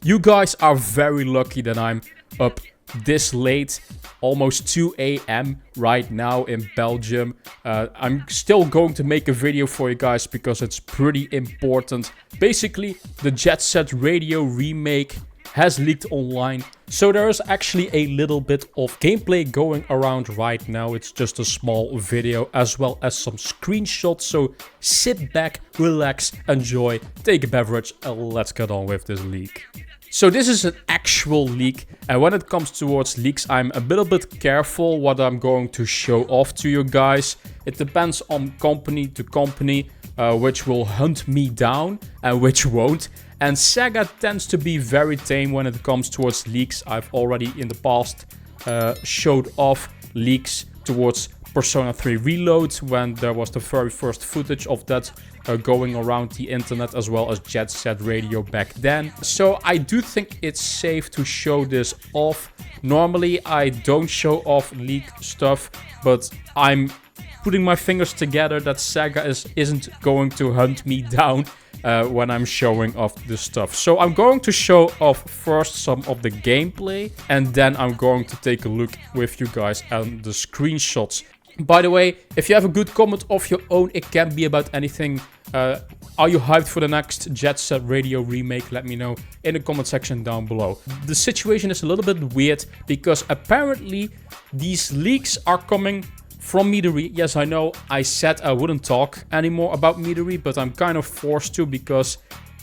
You guys are very lucky that I'm up this late, almost 2 a.m. right now in Belgium. I'm still going to make a video for you guys because it's pretty important. Basically, the Jet Set Radio remake has leaked online, so there is actually a little bit of gameplay going around right now. It's just a small video as well as some screenshots, so sit back, relax, enjoy, take a beverage, and let's get on with this leak. So this is an actual leak, and when it comes towards leaks, I'm a little bit careful what I'm going to show off to you guys. It depends on company to company, which will hunt me down and which won't. And Sega tends to be very tame when it comes towards leaks. I've already in the past showed off leaks towards Persona 3 Reload when there was the very first footage of that going around the internet, as well as Jet Set Radio back then. So I do think it's safe to show this off. Normally I don't show off leak stuff, but I'm putting my fingers together that Sega isn't going to hunt me down when I'm showing off this stuff. So I'm going to show off first some of the gameplay, and then I'm going to take a look with you guys at the screenshots. By the way, if you have a good comment of your own, it can be about anything. Are you hyped for the next Jet Set Radio remake? Let me know in the comment section down below. The situation is a little bit weird because apparently these leaks are coming from Midori. Yes, I know I said I wouldn't talk anymore about Midori, but I'm kind of forced to because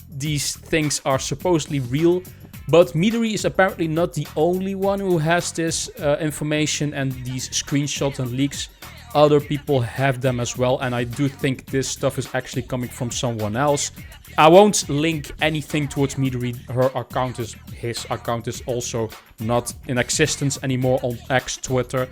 these things are supposedly real. But Midori is apparently not the only one who has this information and these screenshots and leaks. Other people have them as well, and I do think this stuff is actually coming from someone else. I won't link anything towards Midori. His account is also not in existence anymore on X Twitter.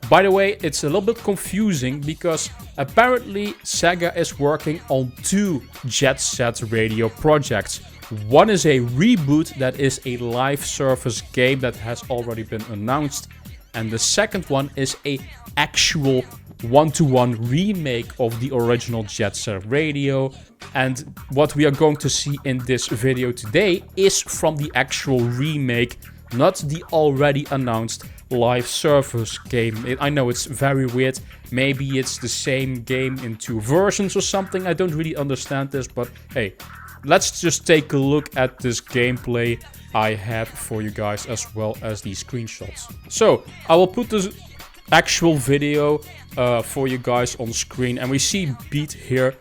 By the way, it's a little bit confusing because apparently Sega is working on 2 Jet Set Radio projects. One is a reboot that is a live service game that has already been announced, and the second one is a actual one-to-one remake of the original Jet Set Radio. And what we are going to see in this video today is from the actual remake, not the already announced live service game. I know it's very weird. Maybe it's the same game in 2 versions or something. I don't really understand this, but hey, let's just take a look at this gameplay I have for you guys as well as these screenshots. So I will put this actual video for you guys on screen, and we see Beat here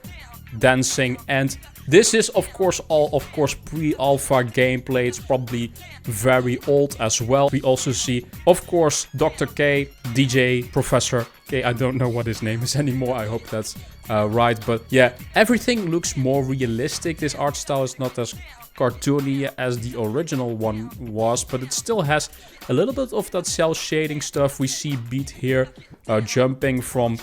dancing, and this is of course pre-alpha gameplay. It's probably very old as well. We also see of course Dr. K, DJ, Professor K, I don't know what his name is anymore, I hope that's right, but yeah, everything looks more realistic. This art style is not as cartoony as the original one was, but it still has a little bit of that cell shading stuff. We see Beat here jumping from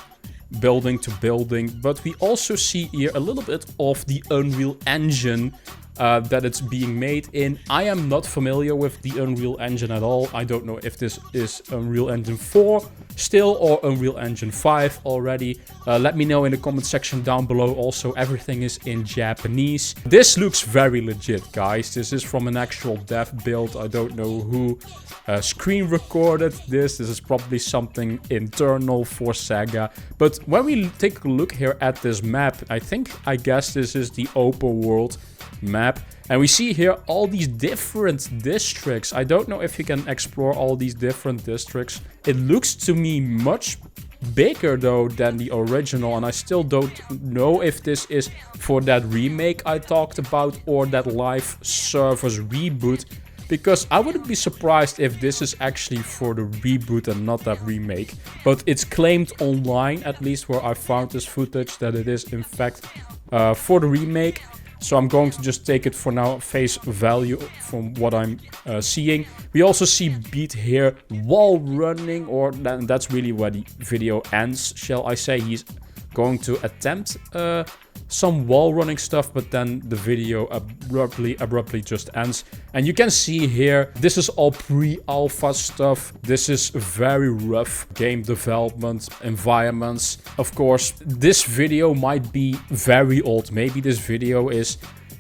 building to building, but we also see here a little bit of the Unreal Engine that it's being made in. I am not familiar with the Unreal Engine at all. I don't know if this is Unreal Engine 4 still or Unreal Engine 5 already. Let me know in the comment section down below. Also, everything is in Japanese. This looks very legit, guys. This is from an actual dev build. I don't know who screen recorded this. This is probably something internal for Sega. But when we take a look here at this map, I guess this is the open world map, and we see here all these different districts. I don't know if you can explore all these different districts. It looks to me much bigger though than the original, and I still don't know if this is for that remake I talked about or that live service reboot, because I wouldn't be surprised if this is actually for the reboot and not that remake. But it's claimed online, at least where I found this footage, that it is in fact for the remake. So I'm going to just take it for now face value from what I'm seeing. We also see Beat here wall running, or that's really where the video ends, shall I say. He's going to attempt some wall running stuff, but then the video abruptly just ends. And you can see here, this is all pre-alpha stuff. This is very rough game development environments. Of course, this video might be very old. Maybe this video is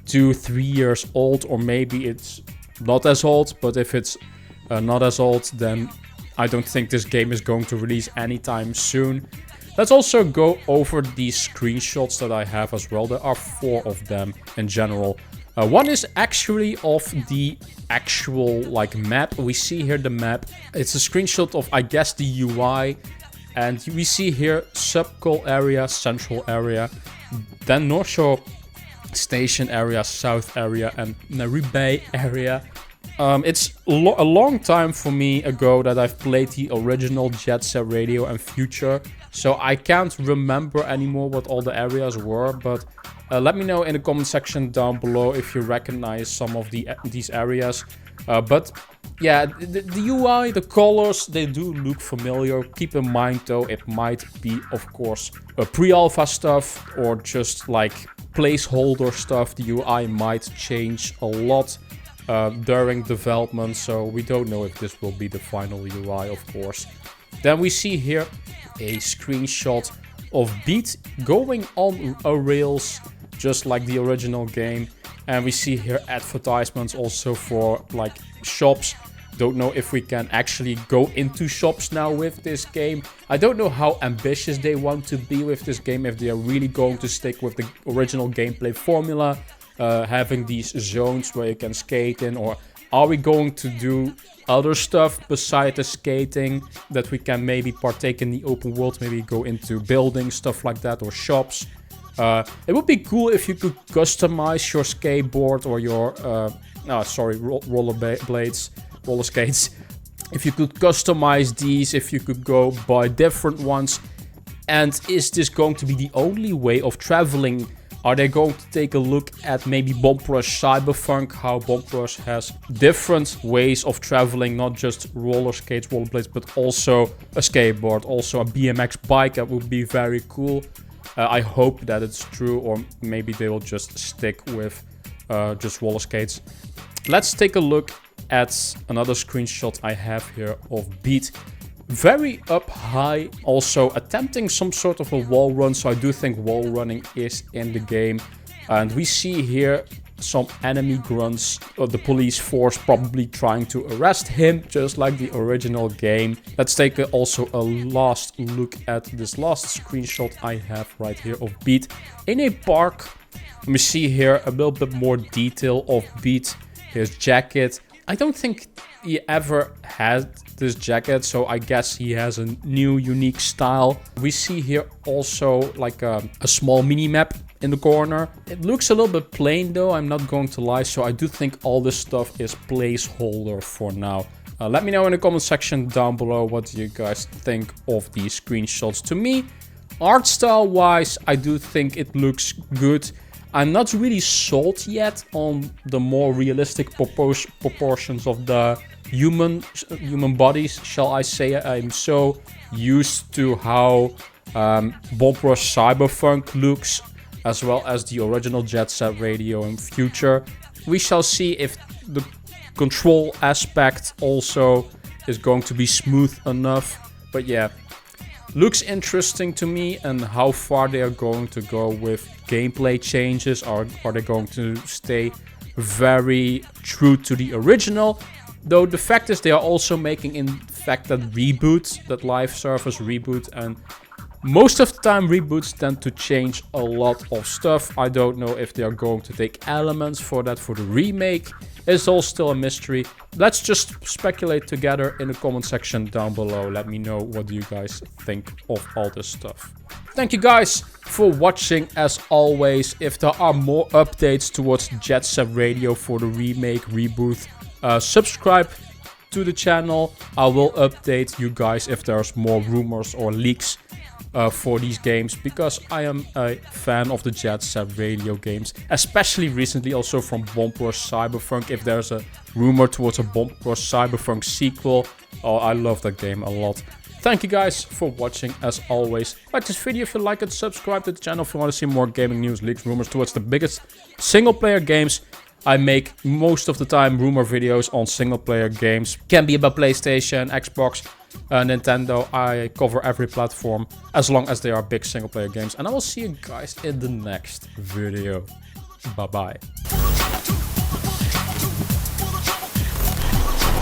2-3 years old, or maybe it's not as old, but if it's not as old, then I don't think this game is going to release anytime soon. Let's also go over these screenshots that I have as well. There are 4 of them in general. One is actually of the actual like map. We see here the map. It's a screenshot of, I guess, the UI. And we see here Subcol area, Central area, then North Shore Station area, South area, and Rebirth area. It's a long time for me ago that I've played the original Jet Set Radio and Future, so I can't remember anymore what all the areas were, but let me know in the comment section down below if you recognize some of these areas. But yeah, the UI, the colors, they do look familiar. Keep in mind though, it might be, of course, a pre-alpha stuff or just like placeholder stuff. The UI might change a lot during development, so we don't know if this will be the final UI, of course. Then we see here a screenshot of Beat going on a rails, just like the original game. And we see here advertisements also for like shops. Don't know if we can actually go into shops now with this game. I don't know how ambitious they want to be with this game, if they are really going to stick with the original gameplay formula, having these zones where you can skate in, or are we going to do other stuff besides the skating, that we can maybe partake in the open world, maybe go into buildings, stuff like that, or shops. It would be cool if you could customize your skateboard or your roller skates. If you could customize these, if you could go buy different ones. And is this going to be the only way of traveling? Are they going to take a look at maybe Bomb Rush Cyberpunk, how Bomb Rush has different ways of traveling, not just roller skates, rollerblades, but also a skateboard, also a BMX bike? That would be very cool. I hope that it's true, or maybe they will just stick with just roller skates. Let's take a look at another screenshot I have here of Beat. Very up high, also attempting some sort of a wall run, so I do think wall running is in the game. And we see here some enemy grunts, the police force probably trying to arrest him, just like the original game. Let's take also a last look at this last screenshot I have right here of Beat in a park. We see here a little bit more detail of Beat, his jacket. I don't think he ever had this jacket, so I guess he has a new unique style. We see here also like a small mini map in the corner. It looks a little bit plain though, I'm not going to lie, so I do think all this stuff is placeholder for now. Let me know in the comment section down below what you guys think of these screenshots. To me, art style wise, I do think it looks good. I'm not really sold yet on the more realistic proportions of the human bodies, shall I say. I'm so used to how Bomb Rush Cyberpunk looks, as well as the original Jet Set Radio and Future. We shall see if the control aspect also is going to be smooth enough. But yeah, looks interesting to me, and how far they are going to go with gameplay changes. Are they going to stay very true to the original? Though the fact is they are also making, in fact, that reboot, that live service reboot, and most of the time reboots tend to change a lot of stuff. I don't know if they are going to take elements for that for the remake. It's all still a mystery. Let's just speculate together in the comment section down below. Let me know what you guys think of all this stuff. Thank you guys for watching as always. If there are more updates towards Jet Set Radio for the remake, reboot, subscribe to the channel. I will update you guys if there's more rumors or leaks for these games, because I am a fan of the Jet Set Radio games, especially recently also from Bomb Rush Cyberpunk. If there's a rumor towards a Bomb Rush Cyberpunk sequel, oh, I love that game a lot. Thank you guys for watching as always. Like this video if you like it, subscribe to the channel if you want to see more gaming news, leaks, rumors towards the biggest single player games. I make most of the time rumor videos on single player games. Can be about PlayStation, Xbox, Nintendo. I cover every platform as long as they are big single player games. And I will see you guys in the next video. Bye bye.